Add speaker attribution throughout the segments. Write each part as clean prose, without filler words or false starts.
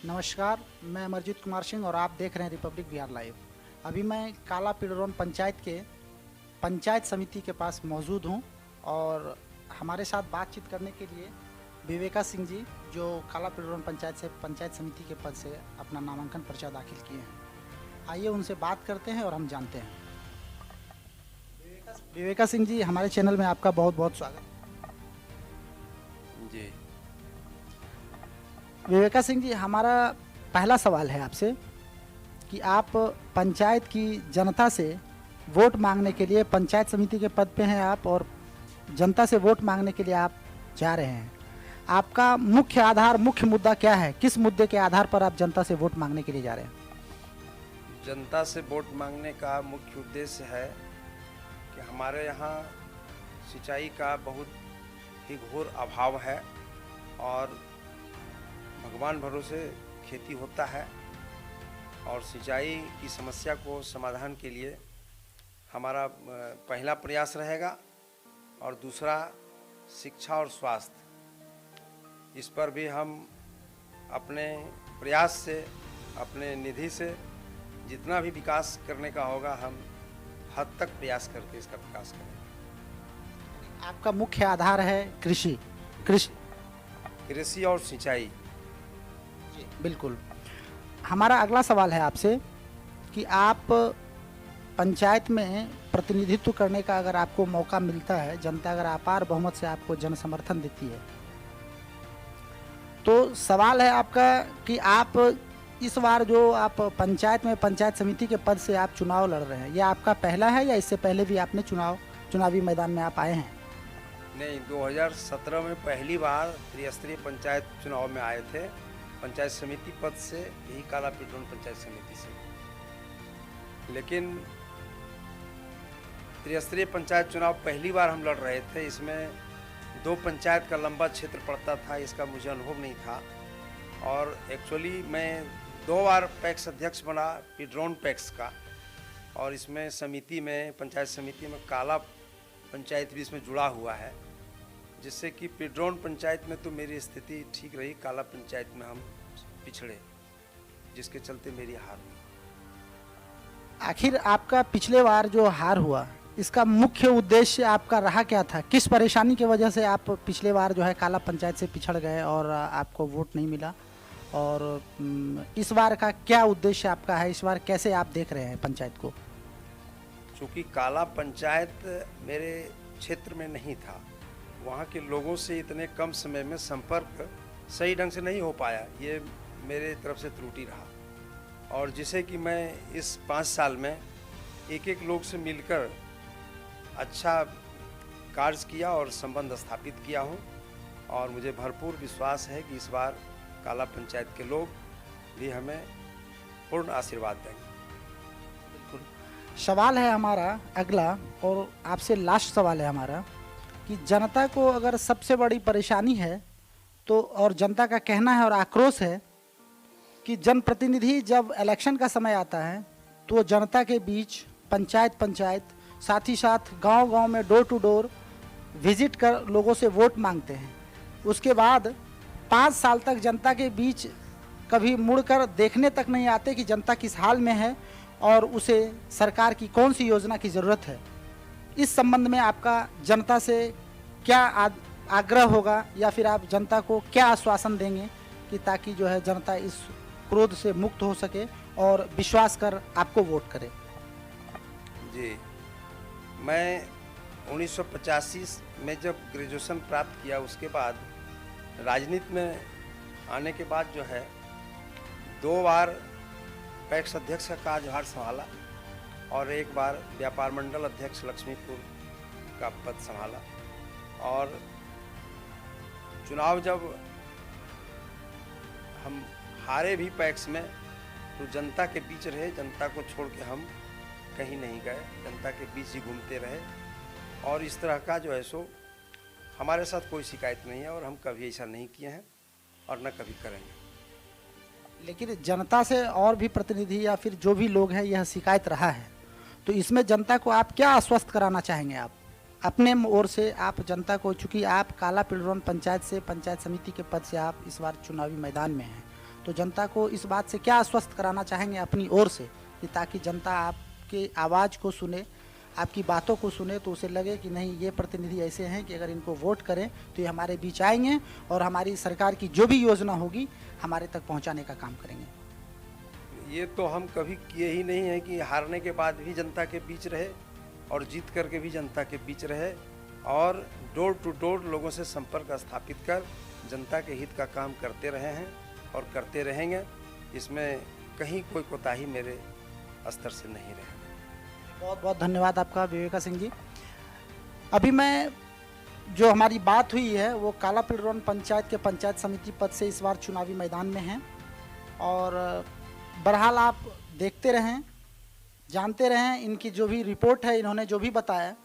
Speaker 1: नमस्कार, मैं अमरजीत कुमार सिंह और आप देख रहे हैं रिपब्लिक बिहार लाइव। अभी मैं काला पिडरौन पंचायत के पंचायत समिति के पास मौजूद हूं और हमारे साथ बातचीत करने के लिए विवेका सिंह जी, जो काला पिडरौन पंचायत से पंचायत समिति के पद से अपना नामांकन पर्चा दाखिल किए हैं। आइए उनसे बात करते हैं और हम जानते हैं। विवेका सिंह जी, हमारे चैनल में आपका बहुत बहुत स्वागत।
Speaker 2: जी।
Speaker 1: विवेका सिंह जी, हमारा पहला सवाल है आपसे कि आप पंचायत की जनता से वोट मांगने के लिए, पंचायत समिति के पद पे हैं आप और जनता से वोट मांगने के लिए आप जा रहे हैं। आपका मुख्य आधार, मुख्य मुद्दा क्या है? किस मुद्दे के आधार पर आप जनता से वोट मांगने के लिए जा रहे हैं?
Speaker 2: जनता से वोट मांगने का मुख्य उद्देश्य है कि हमारे यहाँ सिंचाई का बहुत ही घोर अभाव है और भगवान भरोसे खेती होता है और सिंचाई की समस्या को समाधान के लिए हमारा पहला प्रयास रहेगा और दूसरा शिक्षा और स्वास्थ्य। इस पर भी हम अपने प्रयास से, अपने निधि से जितना भी विकास करने का होगा हम हद तक प्रयास करके इसका विकास करेंगे।
Speaker 1: आपका मुख्य आधार है कृषि कृषि
Speaker 2: कृषि और सिंचाई।
Speaker 1: जी बिल्कुल। हमारा अगला सवाल है आपसे कि आप पंचायत में प्रतिनिधित्व करने का अगर आपको मौका मिलता है, जनता अगर अपार बहुमत से आपको जन समर्थन देती है, तो सवाल है आपका कि आप इस बार जो आप पंचायत में पंचायत समिति के पद से आप चुनाव लड़ रहे हैं, यह आपका पहला है या इससे पहले भी आपने चुनावी मैदान में आप आए हैं?
Speaker 2: नहीं, 2017 में पहली बार त्रिस्तरीय पंचायत चुनाव में आए थे, पंचायत समिति पद से, यही काला पिडरौन पंचायत समिति से। लेकिन त्रिस्तरीय पंचायत चुनाव पहली बार हम लड़ रहे थे, इसमें 2 पंचायत का लंबा क्षेत्र पड़ता था, इसका मुझे अनुभव नहीं था। और एक्चुअली मैं 2 बार पैक्स अध्यक्ष बना पिडरौन पैक्स का, और इसमें समिति में, पंचायत समिति में काला पंचायत भी इसमें जुड़ा हुआ है, जिससे कि पिडरौन पंचायत में तो मेरी स्थिति ठीक रही, काला पंचायत में हम पिछड़े, जिसके चलते मेरी हार हुई।
Speaker 1: आखिर आपका पिछले बार जो हार हुआ, इसका मुख्य उद्देश्य आपका रहा क्या था? किस परेशानी की वजह से आप पिछले बार जो है काला पंचायत से पिछड़ गए और आपको वोट नहीं मिला? और इस बार का क्या उद्देश्य आपका है? इस बार कैसे आप देख रहे हैं पंचायत को?
Speaker 2: चूँकि काला पंचायत मेरे क्षेत्र में नहीं था, वहाँ के लोगों से इतने कम समय में संपर्क सही ढंग से नहीं हो पाया, ये मेरे तरफ से त्रुटि रहा। और जिसे कि मैं इस 5 साल में एक लोग से मिलकर अच्छा कार्य किया और संबंध स्थापित किया हूँ, और मुझे भरपूर विश्वास है कि इस बार काला पंचायत के लोग भी हमें पूर्ण आशीर्वाद देंगे।
Speaker 1: सवाल है हमारा अगला, और आपसे लास्ट सवाल है हमारा, कि जनता को अगर सबसे बड़ी परेशानी है तो, और जनता का कहना है और आक्रोश है कि जनप्रतिनिधि जब इलेक्शन का समय आता है तो जनता के बीच पंचायत साथ ही साथ गांव में डोर टू डोर विजिट कर लोगों से वोट मांगते हैं। उसके बाद 5 साल तक जनता के बीच कभी मुड़कर देखने तक नहीं आते कि जनता किस हाल में है और उसे सरकार की कौन सी योजना की ज़रूरत है। इस संबंध में आपका जनता से क्या आग्रह होगा, या फिर आप जनता को क्या आश्वासन देंगे कि ताकि जो है जनता इस क्रोध से मुक्त हो सके और विश्वास कर आपको वोट करे?
Speaker 2: जी, मैं 1985 में जब ग्रेजुएशन प्राप्त किया, उसके बाद राजनीति में आने के बाद जो है 2 बार पैक्स अध्यक्ष का कार्यभार संभाला और 1 बार व्यापार मंडल अध्यक्ष लक्ष्मीपुर का पद संभाला। और चुनाव जब हम हारे भी पैक्स में, तो जनता के बीच रहे, जनता को छोड़ के हम कहीं नहीं गए, जनता के बीच ही घूमते रहे। और इस तरह का जो है सो हमारे साथ कोई शिकायत नहीं है और हम कभी ऐसा नहीं किए हैं और न कभी करेंगे।
Speaker 1: लेकिन जनता से और भी प्रतिनिधि या फिर जो भी लोग हैं, यह शिकायत रहा है, तो इसमें जनता को आप क्या आश्वस्त कराना चाहेंगे? आप अपने ओर से आप जनता को, चूँकि आप काला पिडरौन पंचायत से पंचायत समिति के पद से आप इस बार चुनावी मैदान में हैं, तो जनता को इस बात से क्या आश्वस्त कराना चाहेंगे अपनी ओर से कि ताकि जनता आपके आवाज़ को सुने, आपकी बातों को सुने, तो उसे लगे कि नहीं, ये प्रतिनिधि ऐसे हैं कि अगर इनको वोट करें तो ये हमारे बीच आएंगे और हमारी सरकार की जो भी योजना होगी हमारे तक पहुंचाने का काम करेंगे।
Speaker 2: ये तो हम कभी किए ही नहीं है कि हारने के बाद भी जनता के बीच रहे और जीत करके भी जनता के बीच रहे और डोर टू डोर लोगों से संपर्क स्थापित कर जनता के हित का काम करते रहे हैं और करते रहेंगे। इसमें कहीं कोई कोताही मेरे स्तर से नहीं रहे।
Speaker 1: बहुत बहुत धन्यवाद आपका विवेका सिंह जी। अभी मैं जो हमारी बात हुई है वो काला पिड़रौन पंचायत के पंचायत समिति पद से इस बार चुनावी मैदान में हैं और बहरहाल आप देखते रहें, जानते रहें, इनकी जो भी रिपोर्ट है, इन्होंने जो भी बताया,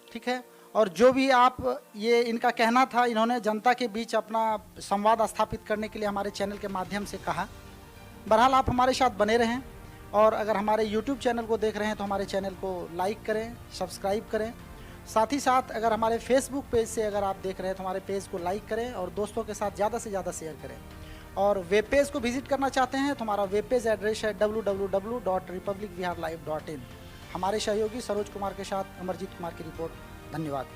Speaker 1: ठीक है, और जो भी आप ये इनका कहना था, इन्होंने जनता के बीच अपना संवाद स्थापित करने के लिए हमारे चैनल के माध्यम से कहा। बहरहाल आप हमारे साथ बने रहें और अगर हमारे YouTube चैनल को देख रहे हैं तो हमारे चैनल को लाइक करें, सब्सक्राइब करें। साथ ही साथ अगर हमारे Facebook पेज से अगर आप देख रहे हैं तो हमारे पेज को लाइक करें और दोस्तों के साथ ज़्यादा से ज़्यादा शेयर करें। और वेब पेज को विजिट करना चाहते हैं तो हमारा वेब पेज एड्रेस है www.republicbiharlive.in। हमारे सहयोगी सरोज कुमार के साथ अमरजीत कुमार की रिपोर्ट। धन्यवाद।